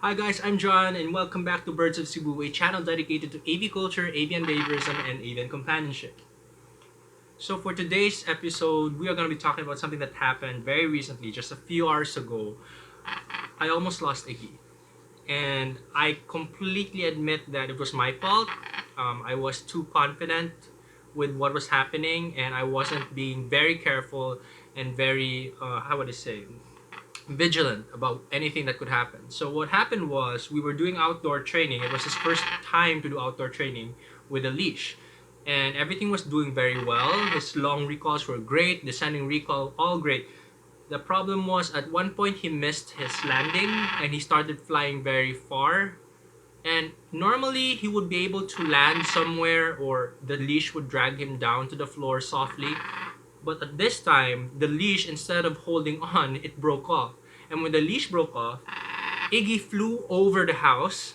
Hi guys, I'm John and welcome back to Birds of Cebu, a channel dedicated to aviculture, avian behaviorism, and avian companionship. So for today's episode, we are going to be talking about something that happened very recently, just a few hours ago. I almost lost Iggy. And I completely admit that it was my fault. I was too confident with what was happening and I wasn't being very careful and very, how would I say, vigilant about anything that could happen. So what happened was we were doing outdoor training. It was his first time to do outdoor training with a leash. And everything was doing very well. His long recalls were great, descending recall, all great. The problem was at one point he missed his landing and he started flying very far. And normally he would be able to land somewhere or the leash would drag him down to the floor softly. But at this time, the leash, instead of holding on, it broke off. And when the leash broke off, Iggy flew over the house,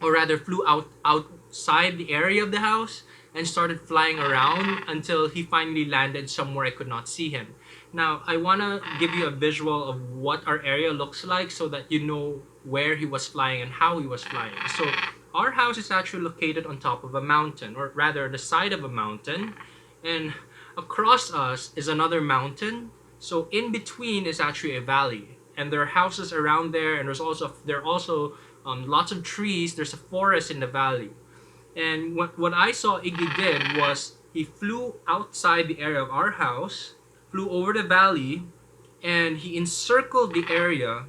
or rather flew outside the area of the house and started flying around until he finally landed somewhere I could not see him. Now, I want to give you a visual of what our area looks like so that you know where he was flying and how he was flying. So, our house is actually located on top of a mountain, or rather the side of a mountain, and across us is another mountain. So in between is actually a valley, and there are houses around there, and there are also lots of trees. There's a forest in the valley, and what I saw Iggy did was he flew outside the area of our house, flew over the valley, and he encircled the area,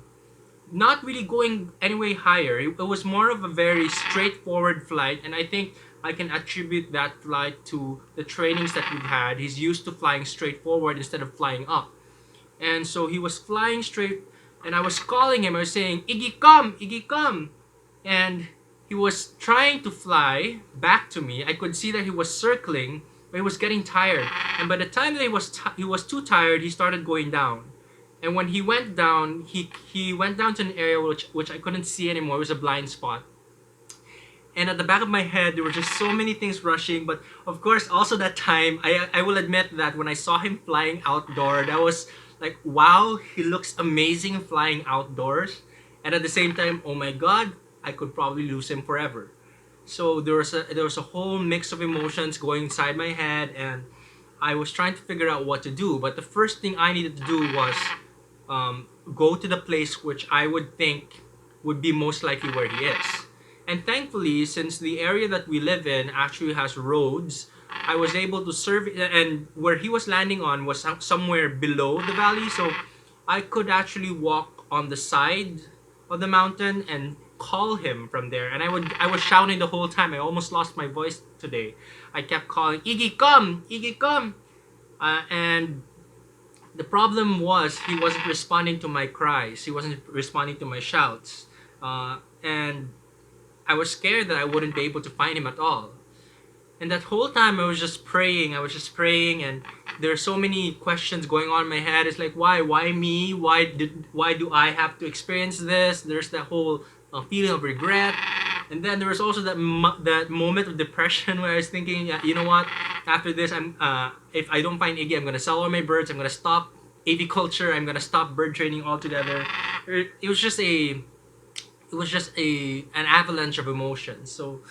not really going any way higher. It was more of a very straightforward flight, and I think I can attribute that flight to the trainings that we've had. He's used to flying straight forward instead of flying up. And so he was flying straight, and I was calling him. I was saying, Iggy, come! Iggy, come! And he was trying to fly back to me. I could see that he was circling, but he was getting tired. And by the time that he was too tired, he started going down. And when he went down, he went down to an area which I couldn't see anymore. It was a blind spot. And at the back of my head, there were just so many things rushing. But of course, also that time, I will admit that when I saw him flying outdoor, that was like, wow, he looks amazing flying outdoors. And at the same time, oh my God, I could probably lose him forever. So there was a whole mix of emotions going inside my head, and I was trying to figure out what to do. But the first thing I needed to do was go to the place which I would think would be most likely where he is. And thankfully, since the area that we live in actually has roads, I was able to serve, and where he was landing on was somewhere below the valley, so I could actually walk on the side of the mountain and call him from there. And I was shouting the whole time. I almost lost my voice today. I kept calling, Iggy, come! Iggy, come! And the problem was he wasn't responding to my cries. He wasn't responding to my shouts. And I was scared that I wouldn't be able to find him at all. And that whole time I was just praying. I was just praying, and there are so many questions going on in my head. It's like, why? Why me? Why do I have to experience this? There's that whole feeling of regret. And then there was also that moment of depression where I was thinking, yeah, you know what? After this, if I don't find Iggy, I'm gonna sell all my birds. I'm gonna stop aviculture. I'm gonna stop bird training altogether. It was just an avalanche of emotions. So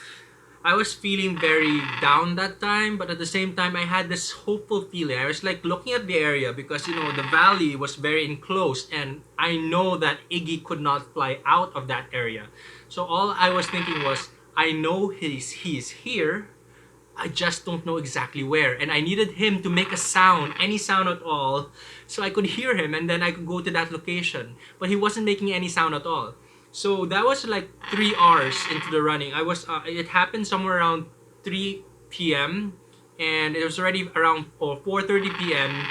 I was feeling very down that time, but at the same time, I had this hopeful feeling. I was like looking at the area because the valley was very enclosed, and I know that Iggy could not fly out of that area. So all I was thinking was, I know he's here. I just don't know exactly where, and I needed him to make a sound, any sound at all, so I could hear him, and then I could go to that location. But he wasn't making any sound at all. So that was like 3 hours into the running. It happened somewhere around 3 p.m. and it was already around 4:30 p.m.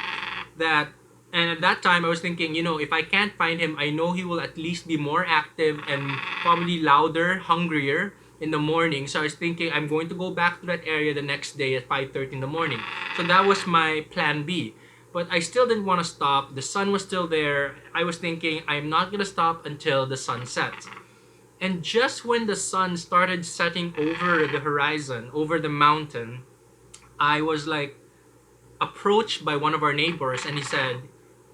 that and at that time I was thinking, if I can't find him, I know he will at least be more active and probably louder, hungrier in the morning. So I was thinking I'm going to go back to that area the next day at 5:30 in the morning. So that was my plan B. But I still didn't want to stop. The sun was still there. I was thinking, I'm not going to stop until the sun sets. And just when the sun started setting over the horizon, over the mountain, I was like approached by one of our neighbors, and he said,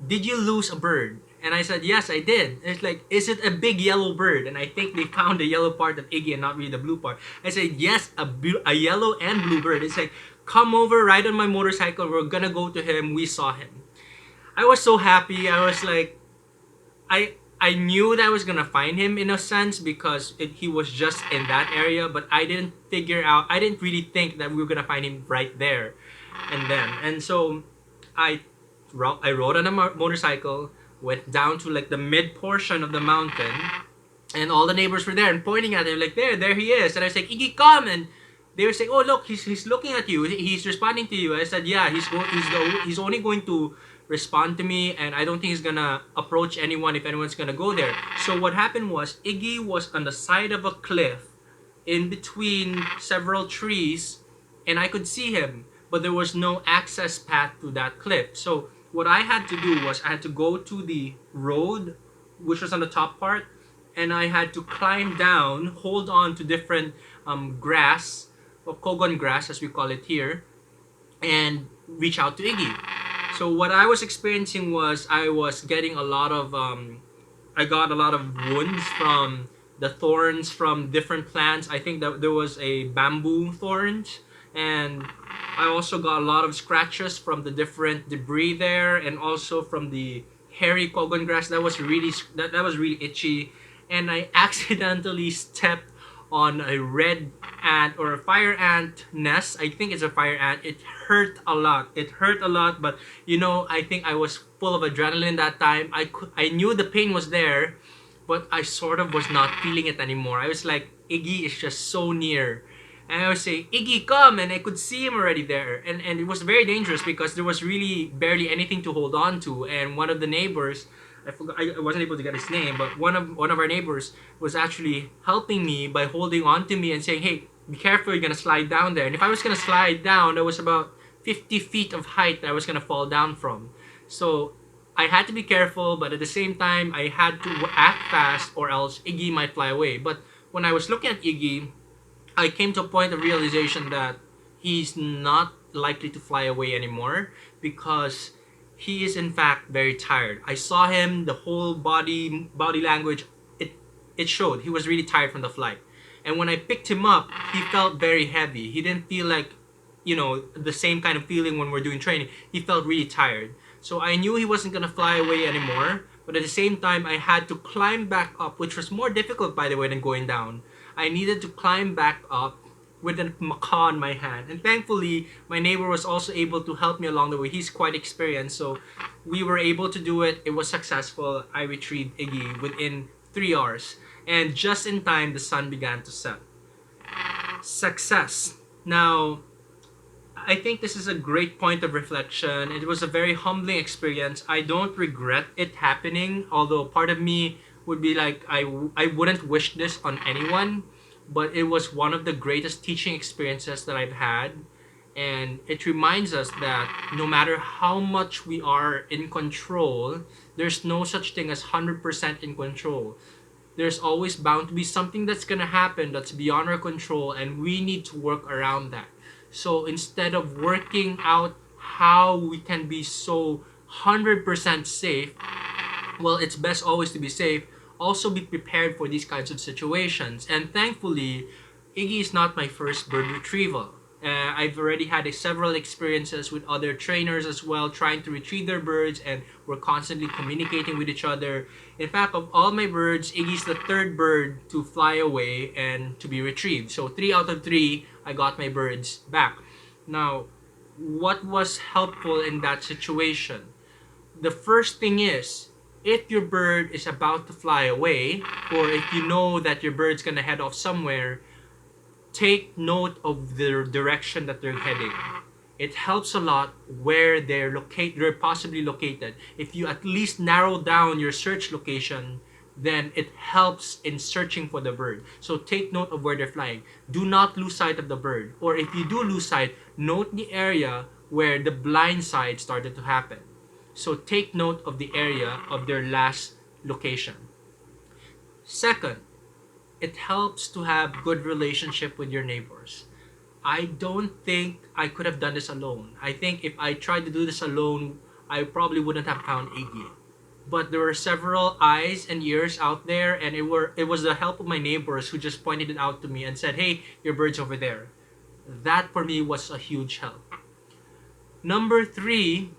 Did you lose a bird? And I said, yes, I did. And it's like, is it a big yellow bird? And I think they found the yellow part of Iggy and not really the blue part. I said, yes, a yellow and blue bird. It's like, come over, ride on my motorcycle. We're gonna go to him. We saw him. I was so happy. I was like, I knew that I was gonna find him in a sense because he was just in that area, but I didn't figure out. I didn't really think that we were gonna find him right there, and then. And so, I I rode on a motorcycle, went down to like the mid portion of the mountain, and all the neighbors were there and pointing at him like, there he is. And I was like, Iggy, come. And they were saying, oh look, he's looking at you, he's responding to you. I said, yeah, he's only going to respond to me, and I don't think he's gonna approach anyone if anyone's gonna go there. So what happened was Iggy was on the side of a cliff in between several trees, and I could see him, but there was no access path to that cliff. So what I had to do was I had to go to the road, which was on the top part, and I had to climb down, hold on to different grass, or kogon grass as we call it here, and reach out to Iggy. So what I was experiencing was I was getting a lot of I got a lot of wounds from the thorns from different plants. I think that there was a bamboo thorns, and I also got a lot of scratches from the different debris there, and also from the hairy kogon grass that was really itchy. And I accidentally stepped on a red ant or a fire ant nest. I think it's a fire ant. It hurt a lot. But I think I was full of adrenaline that time. I knew the pain was there, but I sort of was not feeling it anymore. I was like, Iggy is just so near. And I was saying, Iggy, come! And I could see him already there. And it was very dangerous because there was really barely anything to hold on to. And one of the neighbors, I wasn't able to get his name, but one of our neighbors was actually helping me by holding on to me and saying, hey, be careful, you're gonna slide down there. And if I was gonna slide down, there was about 50 feet of height that I was gonna fall down from. So I had to be careful, but at the same time, I had to act fast or else Iggy might fly away. But when I was looking at Iggy, I came to a point of realization that he's not likely to fly away anymore because he is in fact very tired. I saw him, the whole body language, it showed. He was really tired from the flight. And when I picked him up, he felt very heavy. He didn't feel like, the same kind of feeling when we're doing training. He felt really tired. So I knew he wasn't gonna fly away anymore, but at the same time, I had to climb back up, which was more difficult, by the way, than going down. I needed to climb back up with a macaw in my hand. And thankfully, my neighbor was also able to help me along the way. He's quite experienced, so we were able to do it. It was successful. I retrieved Iggy within 3 hours. And just in time, the sun began to set. Success. Now, I think this is a great point of reflection. It was a very humbling experience. I don't regret it happening, although part of me would be like, I wouldn't wish this on anyone, but it was one of the greatest teaching experiences that I've had. And it reminds us that no matter how much we are in control, there's no such thing as 100% in control. There's always bound to be something that's going to happen that's beyond our control, and we need to work around that. So instead of working out how we can be so 100% safe, well, it's best always to be safe. Also be prepared for these kinds of situations. And thankfully, Iggy is not my first bird retrieval. I've already had several experiences with other trainers as well, trying to retrieve their birds, and we're constantly communicating with each other. In fact, of all my birds, Iggy's the third bird to fly away and to be retrieved. So 3 out of 3, I got my birds back. Now, what was helpful in that situation? The first thing is, if your bird is about to fly away, or if you know that your bird's gonna head off somewhere, take note of the direction that they're heading. It helps a lot where they're possibly located. If you at least narrow down your search location, then it helps in searching for the bird. So take note of where they're flying. Do not lose sight of the bird. Or if you do lose sight, note the area where the blind side started to happen. So take note of the area of their last location. Second, it helps to have good relationship with your neighbors. I don't think I could have done this alone. I think if I tried to do this alone, I probably wouldn't have found Iggy. but there were several eyes and ears out there, and it was the help of my neighbors who just pointed it out to me and said, "Hey, your bird's over there." That for me was a huge help. Number three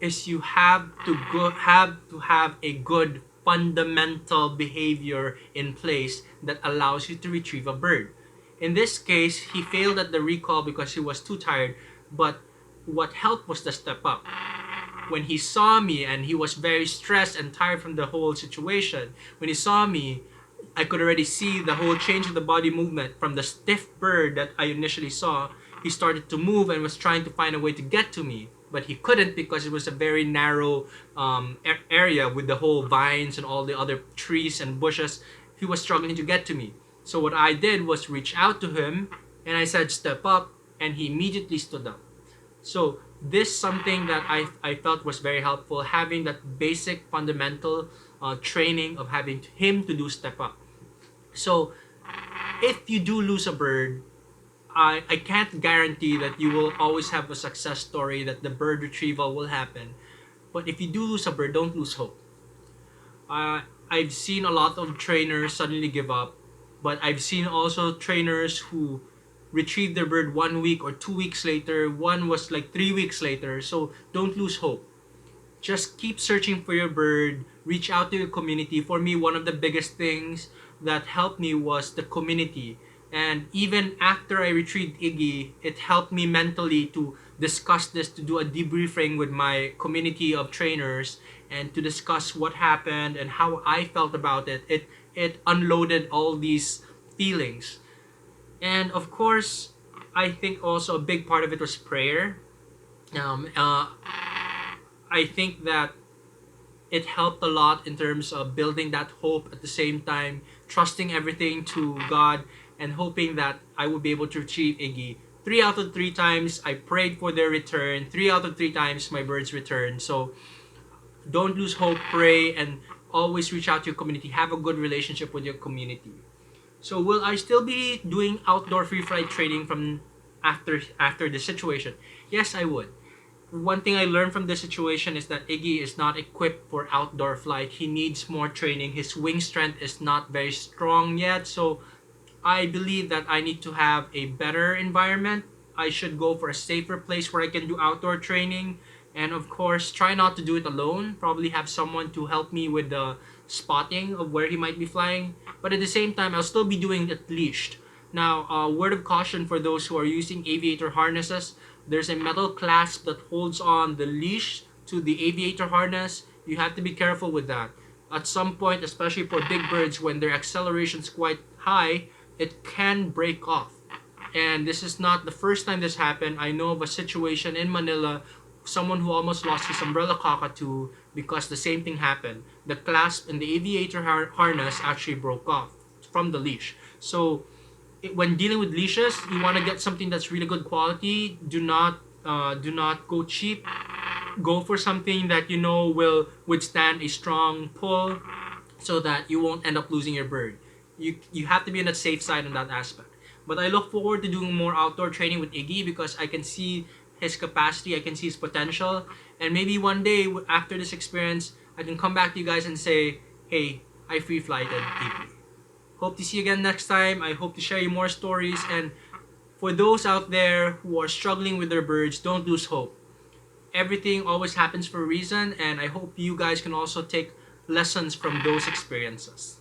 is you have a good fundamental behavior in place that allows you to retrieve a bird. In this case, he failed at the recall because he was too tired, but what helped was the step up. When he saw me and he was very stressed and tired from the whole situation, when he saw me, I could already see the whole change of the body movement from the stiff bird that I initially saw. He started to move and was trying to find a way to get to me, but he couldn't because it was a very narrow area with the whole vines and all the other trees and bushes. He was struggling to get to me. So what I did was reach out to him and I said, "Step up," and he immediately stood up. So this something that I felt was very helpful, having that basic fundamental training of having him to do step up. So if you do lose a bird, I can't guarantee that you will always have a success story, that the bird retrieval will happen. But if you do lose a bird, don't lose hope. I've seen a lot of trainers suddenly give up, but I've seen also trainers who retrieve their bird 1 week or 2 weeks later. One was like 3 weeks later. So don't lose hope. Just keep searching for your bird. Reach out to your community. For me, one of the biggest things that helped me was the community. And even after I retrieved Iggy, it helped me mentally to discuss this, to do a debriefing with my community of trainers, and to discuss what happened and how I felt about it. It unloaded all these feelings. And of course, I think also a big part of it was prayer. I think that it helped a lot in terms of building that hope, at the same time trusting everything to God and hoping that I would be able to retrieve Iggy. 3 out of 3 times I prayed for their return. 3 out of 3 times my birds returned. So don't lose hope, pray, and always reach out to your community. Have a good relationship with your community. So will I still be doing outdoor free flight training from after this situation? Yes, I would. One thing I learned from this situation is that Iggy is not equipped for outdoor flight. He needs more training. His wing strength is not very strong yet. So I believe that I need to have a better environment. I should go for a safer place where I can do outdoor training. And of course, try not to do it alone. Probably have someone to help me with the spotting of where he might be flying. But at the same time, I'll still be doing it leashed. Now, word of caution for those who are using aviator harnesses. There's a metal clasp that holds on the leash to the aviator harness. You have to be careful with that. At some point, especially for big birds, when their acceleration is quite high, it can break off. And this is not the first time this happened. I know of a situation in Manila, someone who almost lost his umbrella cockatoo because the same thing happened. The clasp in the aviator harness actually broke off from the leash. So when dealing with leashes, you want to get something that's really good quality. Do not go cheap. Go for something that you know will withstand a strong pull, so that you won't end up losing your bird. You have to be on the safe side on that aspect. But I look forward to doing more outdoor training with Iggy because I can see his capacity, I can see his potential, and maybe one day after this experience, I can come back to you guys and say, "Hey, I free flighted Iggy." Hope to see you again next time. I hope to share you more stories. And for those out there who are struggling with their birds, don't lose hope. Everything always happens for a reason, and I hope you guys can also take lessons from those experiences.